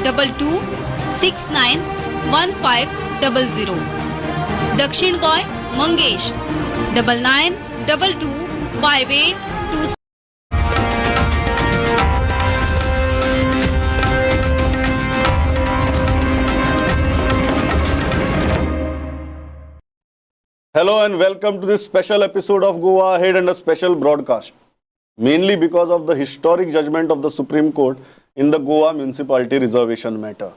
9922691500. Dakshin Goy Mangesh 99222826. Hello and welcome to this special episode of Goa Ahead and a special broadcast. Mainly because of the historic judgment of the Supreme Court in the Goa Municipality Reservation matter.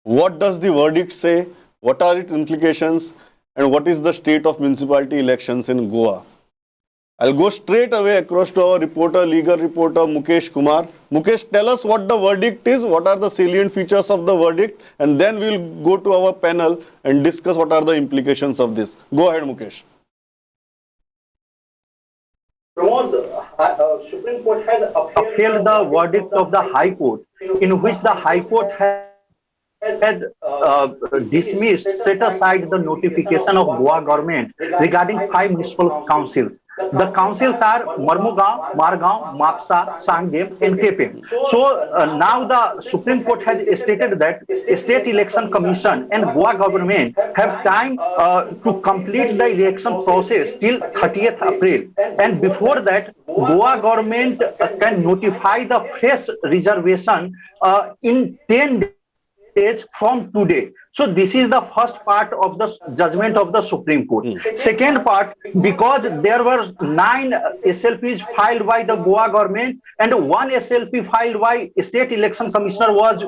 What does the verdict say? What are its implications? And what is the state of municipality elections in Goa? I'll go straight away across to our reporter, legal reporter Mukesh Kumar. Mukesh, tell us what the verdict is, what are the salient features of the verdict, and then we'll go to our panel and discuss what are the implications of this. Go ahead, Mukesh. Supreme Court has upheld the verdict of the High Court, in which the High Court had dismissed, set aside the notification of Goa government regarding 5 municipal councils. The councils are Marmugaon, Margaon, Mapsa, Sangem and Kepe. So now the Supreme Court has stated that State Election Commission and Goa government have time to complete the election process till 30th April. And before that, Goa government can notify the fresh reservation in 10 days from today. So this is the first part of the judgment of the Supreme Court. Second part, because there were 9 SLPs filed by the Goa government and 1 SLP filed by State Election Commissioner was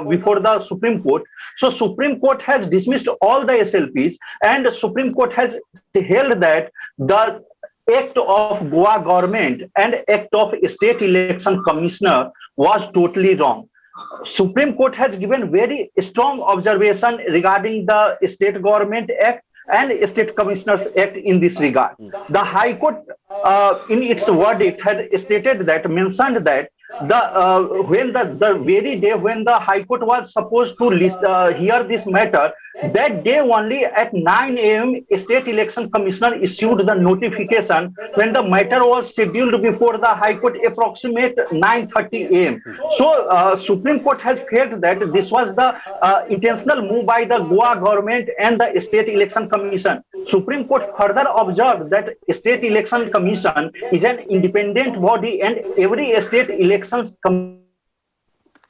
before the Supreme Court. So Supreme Court has dismissed all the SLPs and Supreme Court has held that the act of Goa government and act of State Election Commissioner was totally wrong. Supreme Court has given very strong observation regarding the State Government Act and State Commissioners Act in this regard. The High Court in its verdict had stated that, mentioned that when the very day when the High Court was supposed to hear this matter, that day only at 9 a.m. State Election Commissioner issued the notification when the matter was scheduled before the High Court approximate 9:30 a.m. So Supreme Court has felt that this was the intentional move by the Goa government and the State Election Commission. Supreme Court further observed that State Election Commission is an independent body and every state elections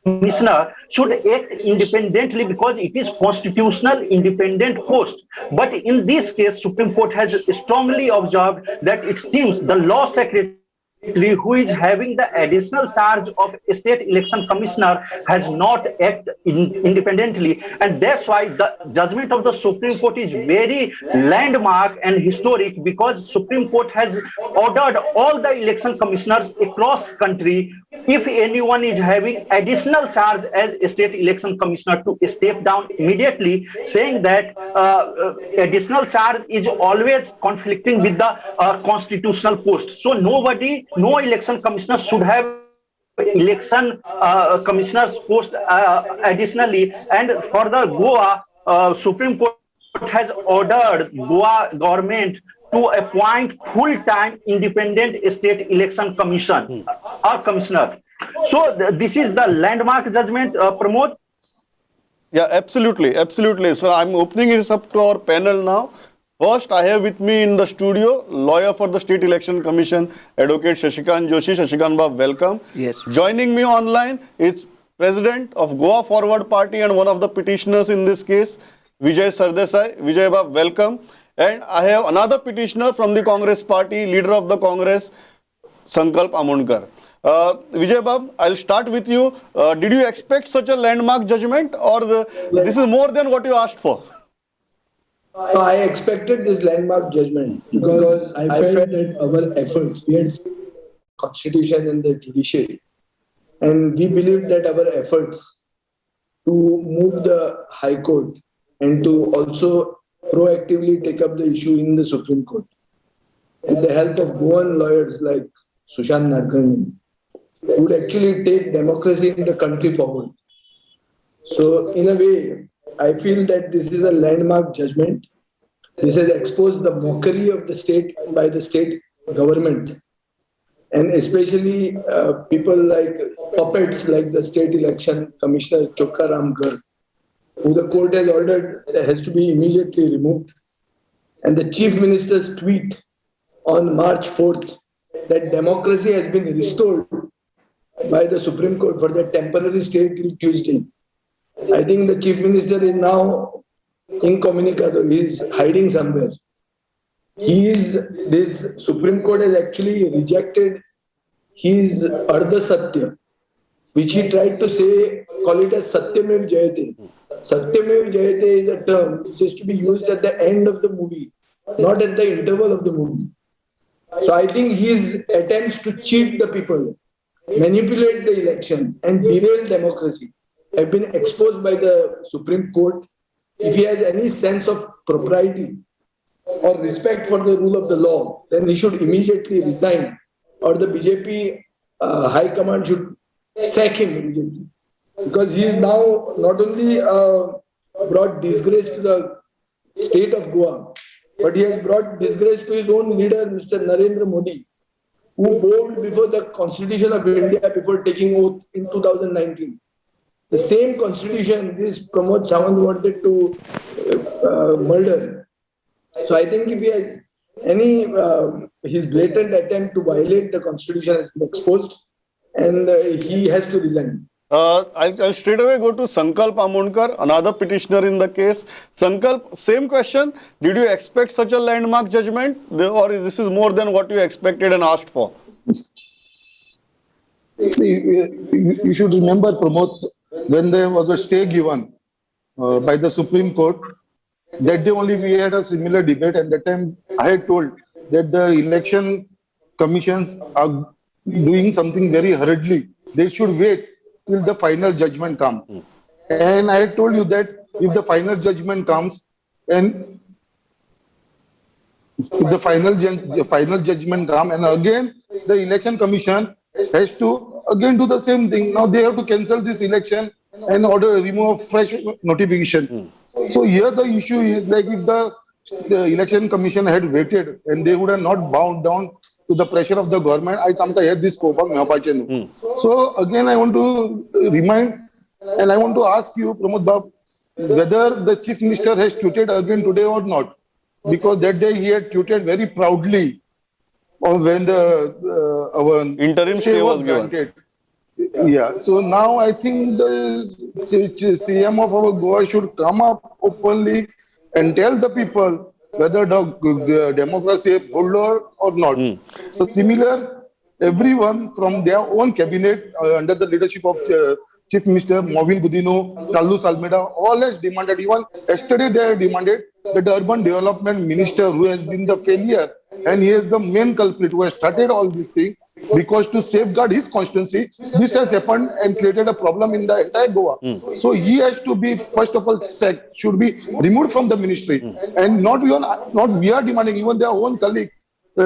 commissioner should act independently because it is constitutional independent post. But in this case, Supreme Court has strongly observed that it seems the law secretary who is having the additional charge of State Election Commissioner has not acted independently, and that's why the judgment of the Supreme Court is very landmark and historic, because Supreme Court has ordered all the election commissioners across country, if anyone is having additional charge as a State Election Commissioner, to step down immediately, saying that additional charge is always conflicting with the constitutional post. So no election commissioner should have election commissioners post additionally. And for the Goa, Supreme Court has ordered Goa government to appoint full-time independent state election commission or commissioner. So this is the landmark judgment, Pramod. Yeah, absolutely. So I'm opening this up to our panel now. First, I have with me in the studio lawyer for the State Election Commission, Advocate Shashikant Joshi. Shashikant Bab, welcome. Yes. Joining me online is President of Goa Forward Party and one of the petitioners in this case, Vijay Sardesai. Vijay Bab, welcome. And I have another petitioner from the Congress Party, leader of the Congress, Sankalp Amonkar. Vijay Bab, I'll start with you. Did you expect such a landmark judgment, or this is more than what you asked for? I expected this landmark judgment because I felt that our efforts, we had constitution and the judiciary, and we believe that our efforts to move the High Court and to also proactively take up the issue in the Supreme Court, with the help of Goan lawyers like Sushant Narkani, would actually take democracy in the country forward. So in a way, I feel that this is a landmark judgment. This has exposed the mockery of the state by the state government. and especially people like puppets like the State Election Commissioner Chokkaram Garg, who the court has ordered has to be immediately removed. And the Chief Minister's tweet on March 4th that democracy has been restored by the Supreme Court for the temporary stay till Tuesday. I think the Chief Minister is now incommunicado. He is hiding somewhere. This Supreme Court has actually rejected his Ardha Satya, which he tried to say, call it as Satyamev Jayate. Satyamev Jayate is a term which is to be used at the end of the movie, not at the interval of the movie. So I think his attempts to cheat the people, manipulate the elections and derail democracy have been exposed by the Supreme Court. If he has any sense of propriety or respect for the rule of the law, then he should immediately resign, or the BJP High Command should sack him immediately. Because he is now not only brought disgrace to the state of Goa, but he has brought disgrace to his own leader, Mr. Narendra Modi, who bowed before the Constitution of India before taking oath in 2019. The same Constitution this Pramod Sawant wanted to murder. So I think if he has any, his blatant attempt to violate the Constitution has been exposed, and he has to resign. I'll straight away go to Sankalp Amonkar, another petitioner in the case. Sankalp, same question. Did you expect such a landmark judgment, or this is more than what you expected and asked for? See, you should remember, Pramod, when there was a stay given by the Supreme Court, that day only we had a similar debate, and that time I had told that the election commissions are doing something very hurriedly. They should wait till the final judgment comes. And I had told you that if the final judgment comes and if the final judgment comes, and again the election commission has to again do the same thing. Now they have to cancel this election and order remove fresh notification. So here the issue is like if the election commission had waited and they would have not bowed down to the pressure of the government, I sometimes had this scope of So again, I want to remind and I want to ask you, Pramod Bab, whether the Chief Minister has tweeted again today or not. Because that day he had tweeted very proudly when our interim stay was granted. Yeah, so now I think the CM of our Goa should come up openly and tell the people whether the democracy is full or not. So similar, everyone from their own cabinet under the leadership of Chief Minister Movin Gudino, Carlos Almeida, all has demanded, even yesterday they have demanded that the Urban Development Minister, who has been the failure and he is the main culprit who has started all this thing, because to safeguard his constituency, this has happened and created a problem in the entire Goa. So he has to be, first of all, should be removed from the ministry. And not we are demanding, even their own colleague,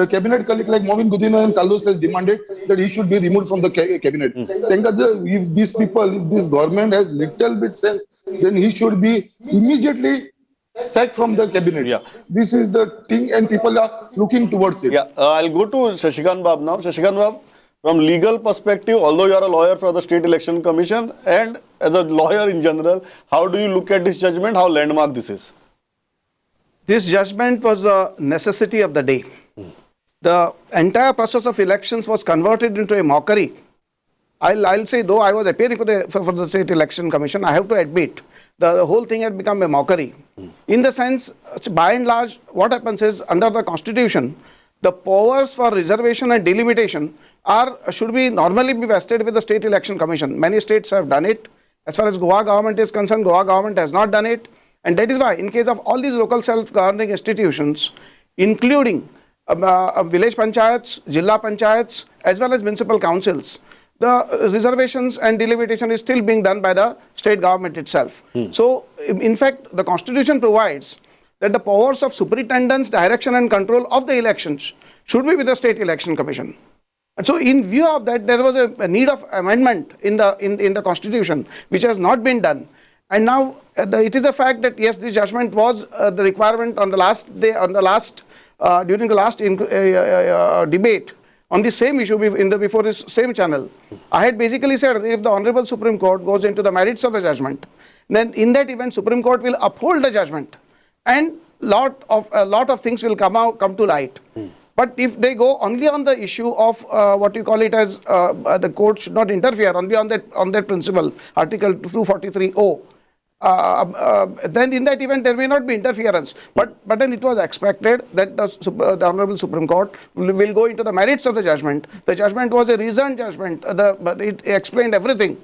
cabinet colleague like Movin Gudino and Carlos has demanded that he should be removed from the cabinet. Thank God, if these people, if this government has little bit sense, then he should be immediately sacked from the cabinet. Yeah. This is the thing and people are looking towards it. Yeah, I'll go to Shashikant Bab now. Shashikant Bab, from legal perspective, although you are a lawyer for the State Election Commission and as a lawyer in general, how do you look at this judgment? How landmark this is? This judgment was a necessity of the day. The entire process of elections was converted into a mockery. I'll say, though I was appearing for the State Election Commission, I have to admit the whole thing had become a mockery. In the sense, by and large, what happens is under the Constitution, the powers for reservation and delimitation should be normally be vested with the State Election Commission. Many states have done it. As far as Goa government is concerned, Goa government has not done it. And that is why, in case of all these local self-governing institutions, including village panchayats, Jilla panchayats, as well as municipal councils, the reservations and delimitation is still being done by the state government itself. So, in fact, the Constitution provides that the powers of superintendence, direction and control of the elections should be with the State Election Commission. And so, in view of that, there was a need of amendment in the Constitution, which has not been done. And now, it is a fact that yes, this judgment was the requirement on the last day, during the last debate on the same issue before this same channel, I had basically said that if the Honorable Supreme Court goes into the merits of the judgment, then in that event Supreme Court will uphold the judgment, and a lot of things will come to light. But if they go only on the issue of what you call it as the court should not interfere only on that principle, Article 243O, then in that event there may not be interference. But then it was expected that the Honorable Supreme Court will go into the merits of the judgment. The judgment was a reasoned judgment. But it explained everything,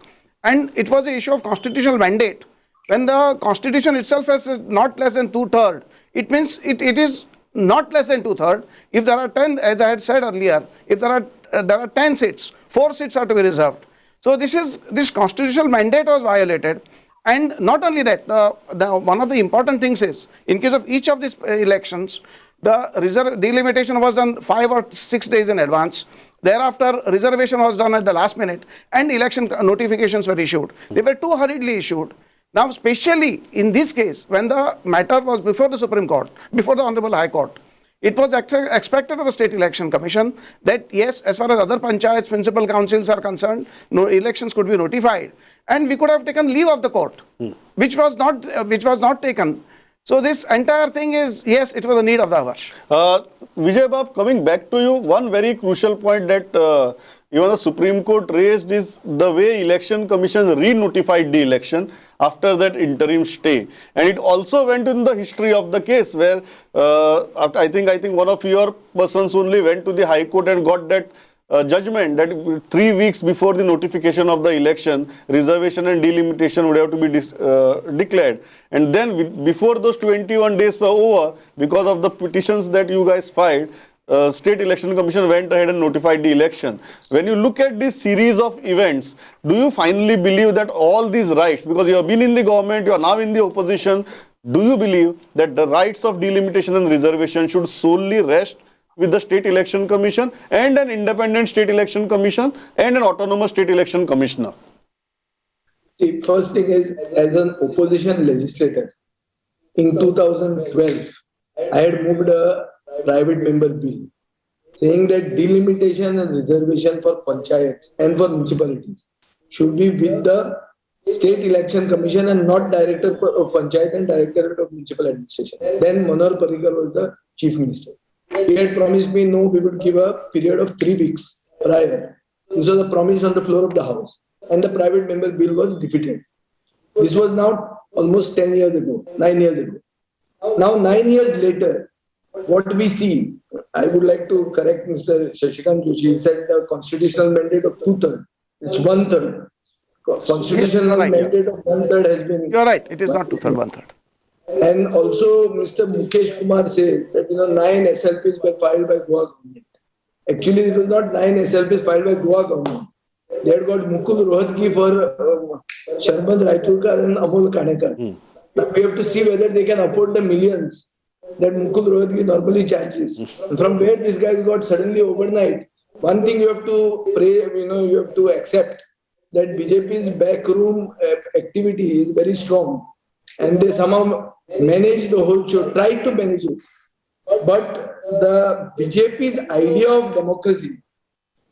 and it was an issue of constitutional mandate. When the Constitution itself has not less than 2/3, it means it is not less than 2/3. If there are 10, as I had said earlier, if there are 10 seats, 4 seats are to be reserved. So this constitutional mandate was violated. And not only that, one of the important things is, in case of each of these elections, the delimitation was done 5 or 6 days in advance. Thereafter, reservation was done at the last minute, and election notifications were issued. They were too hurriedly issued. Now, especially in this case, when the matter was before the Supreme Court, before the Honorable High Court, it was expected of the State Election Commission that yes, as far as other panchayats, municipal councils are concerned, no elections could be notified, and we could have taken leave of the court, which was not taken. So this entire thing is, yes, it was a need of the hour. Vijay Bab, coming back to you, one very crucial point that even the Supreme Court raised is the way Election Commission re-notified the election after that interim stay, and it also went in the history of the case where I think one of your persons only went to the High Court and got that judgment that 3 weeks before the notification of the election, reservation and delimitation would have to be declared, and then before those 21 days were over, because of the petitions that you guys filed, State Election Commission went ahead and notified the election. When you look at this series of events, do you finally believe that all these rights, because you have been in the government, you are now in the opposition, do you believe that the rights of delimitation and reservation should solely rest with the State Election Commission and an independent State Election Commission and an autonomous State Election Commissioner? See, first thing is, as an opposition legislator, in 2012, I had moved a private member bill saying that delimitation and reservation for panchayats and for municipalities should be with the State Election Commission and not Director of Panchayat and Directorate of Municipal Administration. Then Manohar Parrikar was the Chief Minister. He had promised me, no, we would give a period of 3 weeks prior. This was a promise on the floor of the House, and the private member bill was defeated. This was now almost 10 years ago, 9 years ago. Now 9 years later, what we see, I would like to correct Mr. Shashikant Joshi. He said the constitutional mandate of 2/3. It's 1/3. Constitutional mandate of 1/3 has been. You are right. It is not 2/3, 1/3. And also, Mr. Mukesh Kumar says that 9 SLPs were filed by Goa government. Actually, it was not 9 SLPs filed by Goa government. They had got Mukul Rohatgi for Sharmad Raitulkar and Amol Kanekar. Now we have to see whether they can afford the millions that Mukul Rohatgi normally charges. From where these guys got suddenly overnight. One thing you have to pray, you have to accept that BJP's backroom activity is very strong, and they somehow manage the whole show, try to manage it. But the BJP's idea of democracy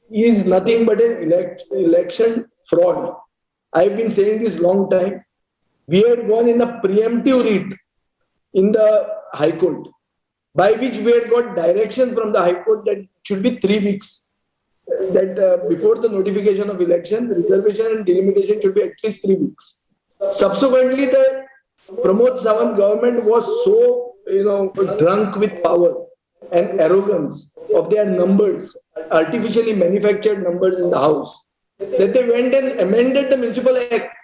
is nothing but an election fraud. I've been saying this long time. We had gone in a preemptive writ in the High Court, by which we had got direction from the High Court that it should be 3 weeks. That before the notification of election, reservation and delimitation should be at least 3 weeks. Subsequently, the Pramod Sawant government was so, drunk with power and arrogance of their numbers, artificially manufactured numbers in the House, that they went and amended the Municipal Act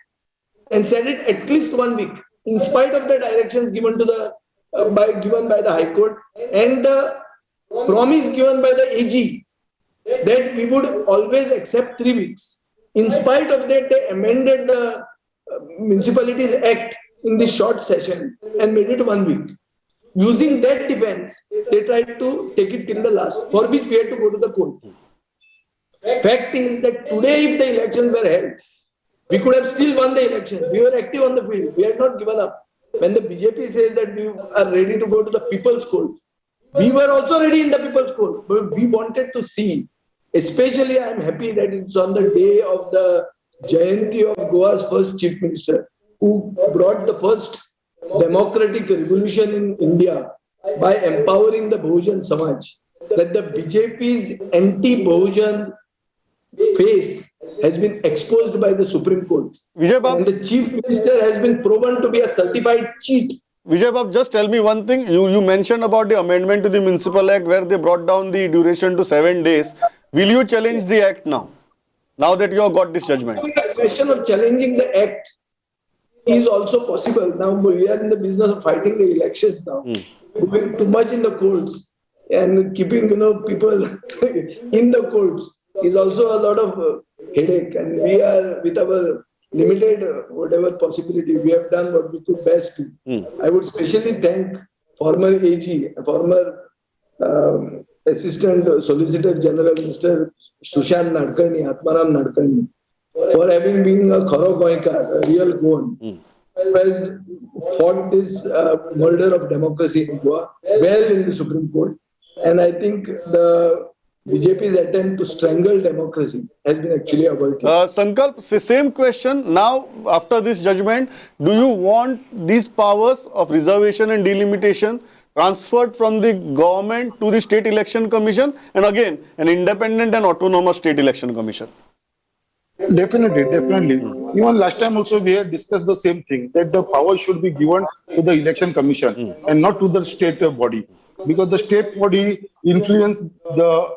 and said it at least 1 week, in spite of the directions given to the given by the High Court and the promise given by the AG that we would always accept 3 weeks. In spite of that, they amended the Municipalities Act in this short session and made it 1 week. Using that defense, they tried to take it till the last, for which we had to go to the court. Fact is that today, if the elections were held, we could have still won the election. We were active on the field. We had not given up. When the BJP says that we are ready to go to the People's Court, we were also ready in the People's Court. But we wanted to see Especially, I'm happy that it's on the day of the Jayanti of Goa's first chief minister, who brought the first democratic revolution in India by empowering the Bahujan Samaj. That the BJP's anti-Bahujan face has been exposed by the Supreme Court. Vijay Bab, And the chief minister has been proven to be a certified cheat. Vijay Bab, just tell me one thing. You mentioned about the amendment to the Municipal Act where they brought down the duration to 7 days. Will you challenge the act now? Now that you have got this judgment? The question of challenging the act is also possible. Now we are in the business of fighting the elections now. Moving too much in the courts and keeping people in the courts is also a lot of headache. And we are with our limited whatever possibility, we have done what we could best do. I would especially thank former AG, former Assistant Solicitor General, Mr. Sushant Nadkarni, Atmaram Nadkarni, for having been a Kharo Goikar, a real Goan, who has fought this murder of democracy in Goa well in the Supreme Court. And I think the BJP's attempt to strangle democracy has been actually averted. Sankalp, same question. Now, after this judgment, do you want these powers of reservation and delimitation transferred from the government to the State Election Commission, and again, an independent and autonomous State Election Commission? Definitely. Even last time also we had discussed the same thing, that the power should be given to the election commission and not to the state body, because the state body influence the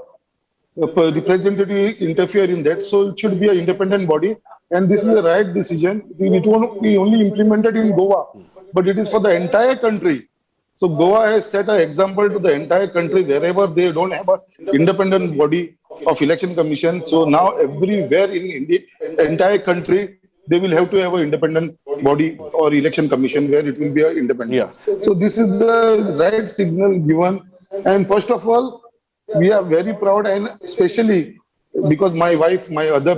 representative interfere in that, so it should be an independent body, and this is the right decision. It won't be only implemented in Goa, but it is for the entire country. So Goa has set an example to the entire country wherever they don't have an independent body of election commission. So now everywhere in India, entire country, they will have to have an independent body or election commission where it will be an independent. Yeah. So this is the right signal given. And first of all, we are very proud, and especially because my wife, my other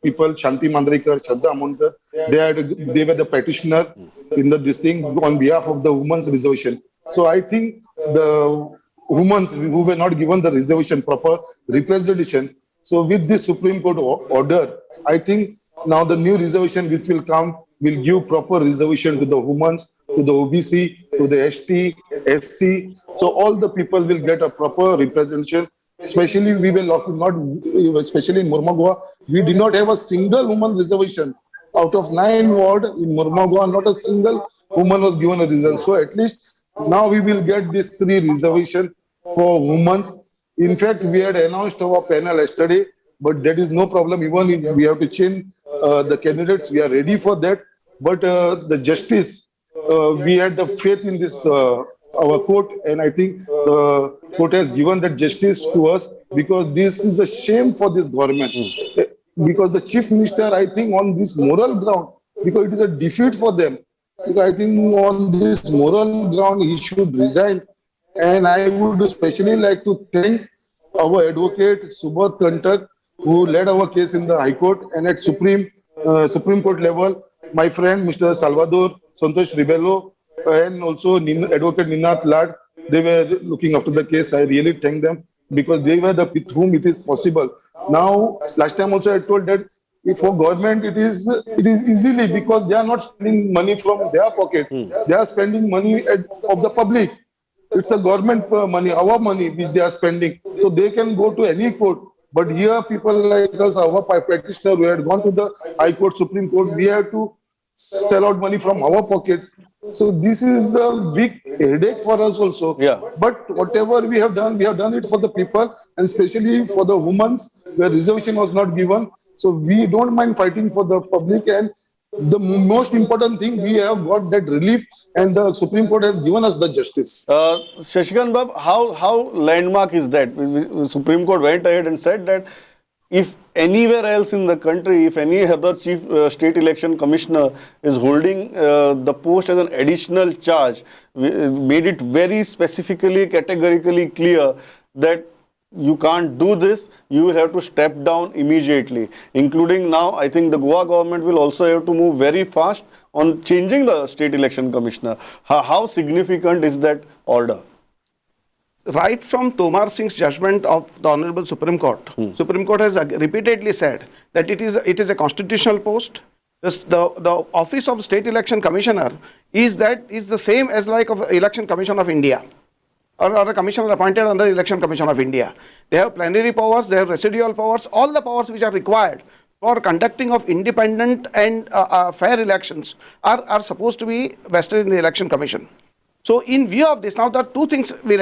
people, Shanti Mandrekar, Shraddha Amonkar, they were the petitioner in this thing on behalf of the women's reservation. So I think the women who were not given the reservation, proper representation. So with this Supreme Court order, I think now the new reservation which will come will give proper reservation to the women, to the OBC, to the ST, SC. So all the people will get a proper representation. Especially we were not, especially in Mormugao, we did not have a single woman reservation. Out of 9 wards in Mormugao, not a single woman was given a reservation. So at least now we will get these 3 reservations for women. In fact, we had announced our panel yesterday, but that is no problem. Even if we have to change the candidates, we are ready for that. But the justice, we had the faith in this our court, and I think the court has given that justice to us, because this is a shame for this government. Because the chief minister, I think on this moral ground, because it is a defeat for them, because I think on this moral ground he should resign. And I would especially like to thank our advocate Subodh Kantak, who led our case in the High Court, and at Supreme Court level, my friend Mr. Salvador Santosh Ribello, and also Advocate Ninath Lad, they were looking after the case. I really thank them, because they were the with whom it is possible. Now, last time also I told that if for government it is easily, because they are not spending money from their pocket. They are spending money of the public. It's a government money, our money which they are spending. So they can go to any court. But here people like us, our practitioner, we had gone to the High Court, Supreme Court, we have to sell out money from our pockets. So this is the big headache for us also. Yeah. But whatever we have done it for the people, and especially for the women where reservation was not given. So we don't mind fighting for the public, and the most important thing, we have got that relief, and the Supreme Court has given us the justice. Shashikant Bab, how landmark is that? Supreme Court went ahead and said that if anywhere else in the country, if any other chief state election commissioner is holding the post as an additional charge, made it very specifically, categorically clear that you can't do this, you will have to step down immediately. Including now, I think the Goa government will also have to move very fast on changing the state election commissioner. How significant is that order? right from Tomar Singh's judgment of the Honorable Supreme Court, Supreme Court has repeatedly said that it is a constitutional post. The office of State Election Commissioner is the same as like of Election Commission of India, or a commissioner appointed under Election Commission of India. They have plenary powers, they have residual powers, all the powers which are required for conducting of independent and fair elections are supposed to be vested in the Election Commission. So, in view of this, now there are two things may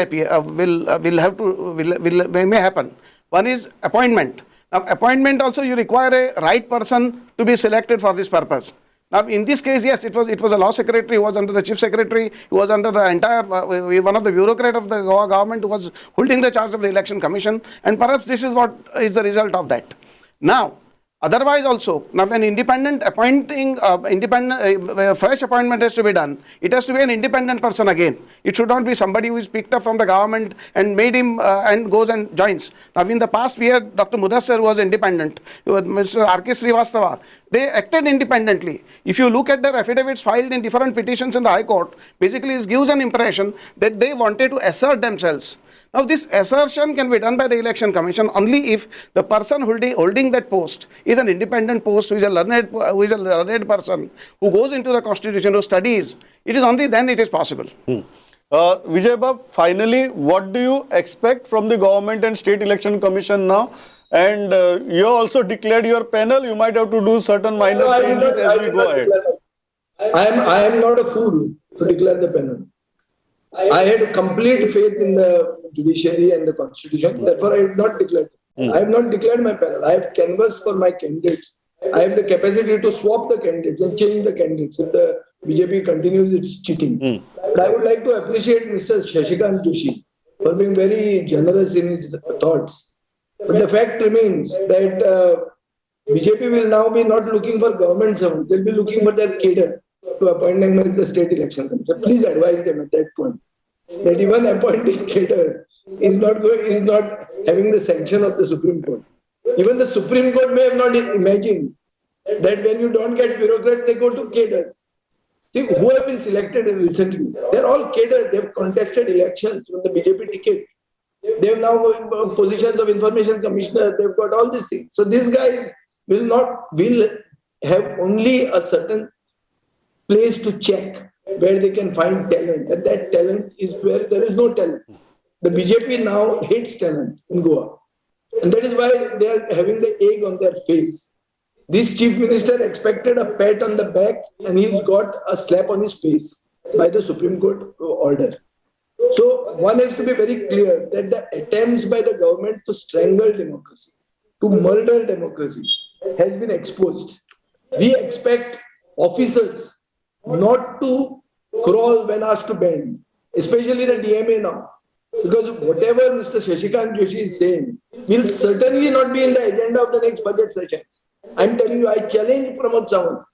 happen. One is appointment. Now, appointment also you require a right person to be selected for this purpose. Now, in this case, yes, it was a law secretary who was under the chief secretary, who was under the entire, one of the bureaucrat of the Goa government who was holding the charge of the election commission, and perhaps this is what is the result of that. Now, otherwise also, now when independent appointing, fresh appointment has to be done, it has to be an independent person again. It should not be somebody who is picked up from the government and made him and goes and joins. Now in the past we had Dr. Mudassar who was independent, Mr. R.K. Srivastava, they acted independently. If you look at their affidavits filed in different petitions in the High Court, basically it gives an impression that they wanted to assert themselves. Now, this assertion can be done by the Election Commission only if the person holding that post is an independent post, who is a learned person, who goes into the constitution, who studies. It is only then it is possible. Vijay Bab, finally, what do you expect from the government and State Election Commission now? And you also declared your panel. You might have to do certain minor changes as we go ahead. I am not a fool to declare the panel. I had complete faith in the judiciary and the constitution. Therefore, I did not declare. I have not declared my panel. I have canvassed for my candidates. I have the capacity to swap the candidates and change the candidates if the BJP continues its cheating. But I would like to appreciate Mr. Shashikant Joshi for being very generous in his thoughts. But the fact remains that BJP will now be not looking for government servants. They will be looking for their cadre to appoint them as the State Election Commission. Please advise them at that point that even appointing cadre is not having the sanction of the Supreme Court. Even the Supreme Court may have not imagined that when you don't get bureaucrats, they go to cadre. See, who have been selected recently? They're all cadre. They've contested elections on the BJP ticket. They have now positions of information commissioner. They've got all these things. So these guys will have only a certain place to check where they can find talent, and that talent is where there is no talent. The BJP now hates talent in Goa, and that is why they are having the egg on their face. This chief minister expected a pat on the back, and he's got a slap on his face by the Supreme Court order. So one has to be very clear that the attempts by the government to strangle democracy, to murder democracy, has been exposed. We expect officers not to crawl when asked to bend, especially the DMA now, because whatever Mr. Shashikant Joshi is saying will certainly not be in the agenda of the next budget session. I'm telling you, I challenge Pramod Sawant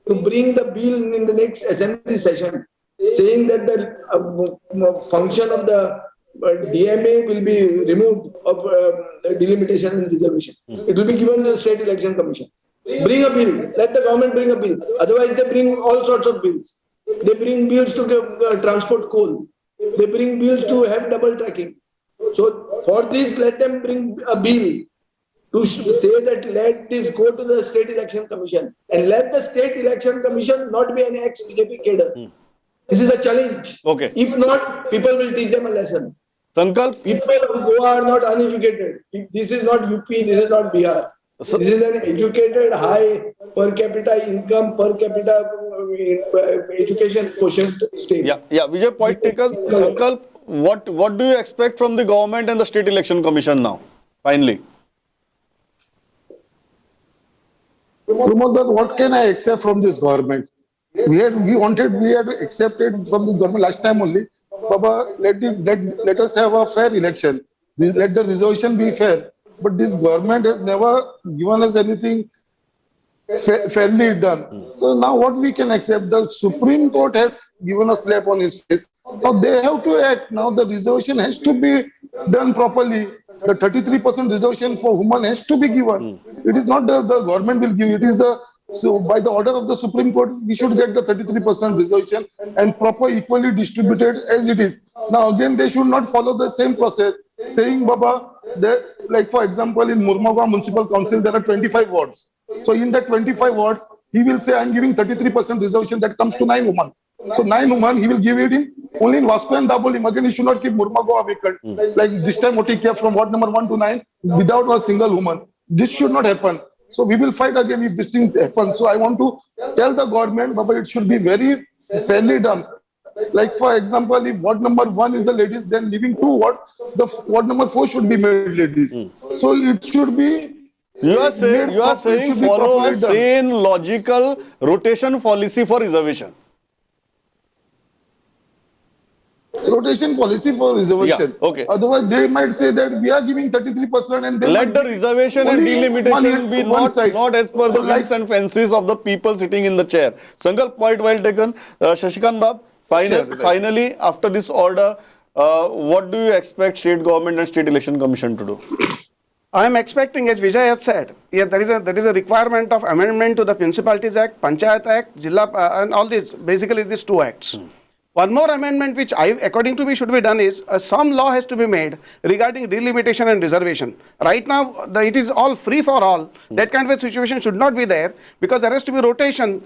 to bring the bill in the next assembly session, saying that the function of the DMA will be removed of delimitation and reservation. It will be given to the State Election Commission. Bring a bill. Let the government bring a bill. Otherwise, they bring all sorts of bills. They bring bills to transport coal. They bring bills to have double tracking. So for this, let them bring a bill to say that let this go to the State Election Commission, and let the State Election Commission not be an ex-BJP cadre. This is a challenge. Okay. If not, people will teach them a lesson. Sankalp? People of Goa are not uneducated. This is not UP, this is not Bihar. This is an educated, high per capita income, per capita education quotient state. Yeah, Vijay, point taken. Sankalp, what do you expect from the government and the State Election Commission now, finally? Pramod, what can I accept from this government? We had accepted from this government last time only. Baba, let us have a fair election. Let the resolution be fair. But this government has never given us anything fairly done. So now what we can accept? The Supreme Court has given a slap on his face. Now they have to act. Now the resolution has to be done properly. The 33% reservation for women has to be given. It is not the government will give. It is the So by the order of the Supreme Court, we should get the 33% reservation and proper equally distributed as it is. Now again, they should not follow the same process, saying, Baba, like for example, in Murmagaon Municipal Council, there are 25 wards. So in that 25 wards, he will say, I'm giving 33% reservation, that comes to 9 women. So 9 women, he will give it in only in Vasco and Dabolim. Again, he should not keep Murmagaon vacant. Like this time, what he kept from ward number 1 to 9 without a single woman. This should not happen. So we will fight again if this thing happens. So I want to tell the government, Baba, it should be very fairly done. Like for example, if ward number 1 is the ladies, then leaving 2 wards, the ward number 4 should be made ladies. So it should be. You are saying follow a sane, logical rotation policy for reservation. Rotation policy for reservation. Yeah, okay. Otherwise, they might say that we are giving 33% and they let the reservation and delimitation be not as per the whims and fancies of the people sitting in the chair. Sankalp, point well taken. Shashikant Bab, finally, after this order, what do you expect state government and state election commission to do? I am expecting, as Vijay has said, there is a requirement of amendment to the Municipalities Act, Panchayat Act, Jilla, and all these, basically these 2 acts. One more amendment which according to me should be done is some law has to be made regarding delimitation and reservation. Right now, it is all free for all. That kind of a situation should not be there because there has to be rotation.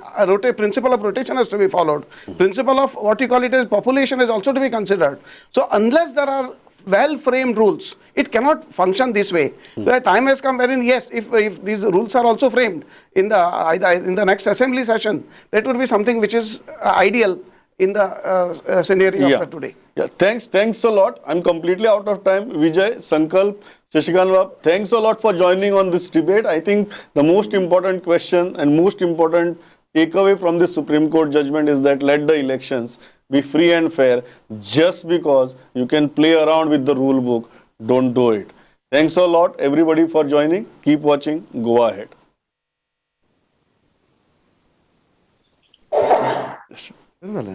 Principle of rotation has to be followed. Principle of what you call it as population is also to be considered. So unless there are well-framed rules, it cannot function this way. The time has come wherein yes, if these rules are also framed in the next assembly session, that would be something which is ideal in the scenario of today. Yeah, thanks a lot. I'm completely out of time. Vijay, Sankalp, Shashikant Bab, thanks a lot for joining on this debate. I think the most important question and most important takeaway from this Supreme Court judgment is that let the elections be free and fair. Just because you can play around with the rule book, don't do it. Thanks a lot everybody for joining. Keep watching. Go ahead.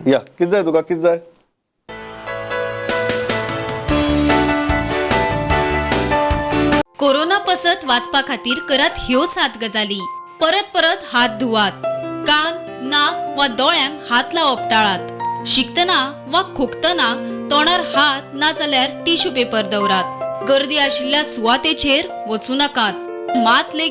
Yeah, किती जाय तुका किती जाय? Corona पसत वाचपा खातीर करात ह्यो 7 गजाली. परत हात धुवात. कान, नाक वा दोळ्यांक हात लावप टाळात. शिंकतना वा खोकतना तोंडार हात ना जाल्यार टिश्यू पेपर दवरात. गर्दी आशिल्ल्या सुवातेचेर वचूं नाकात. मात लेगीत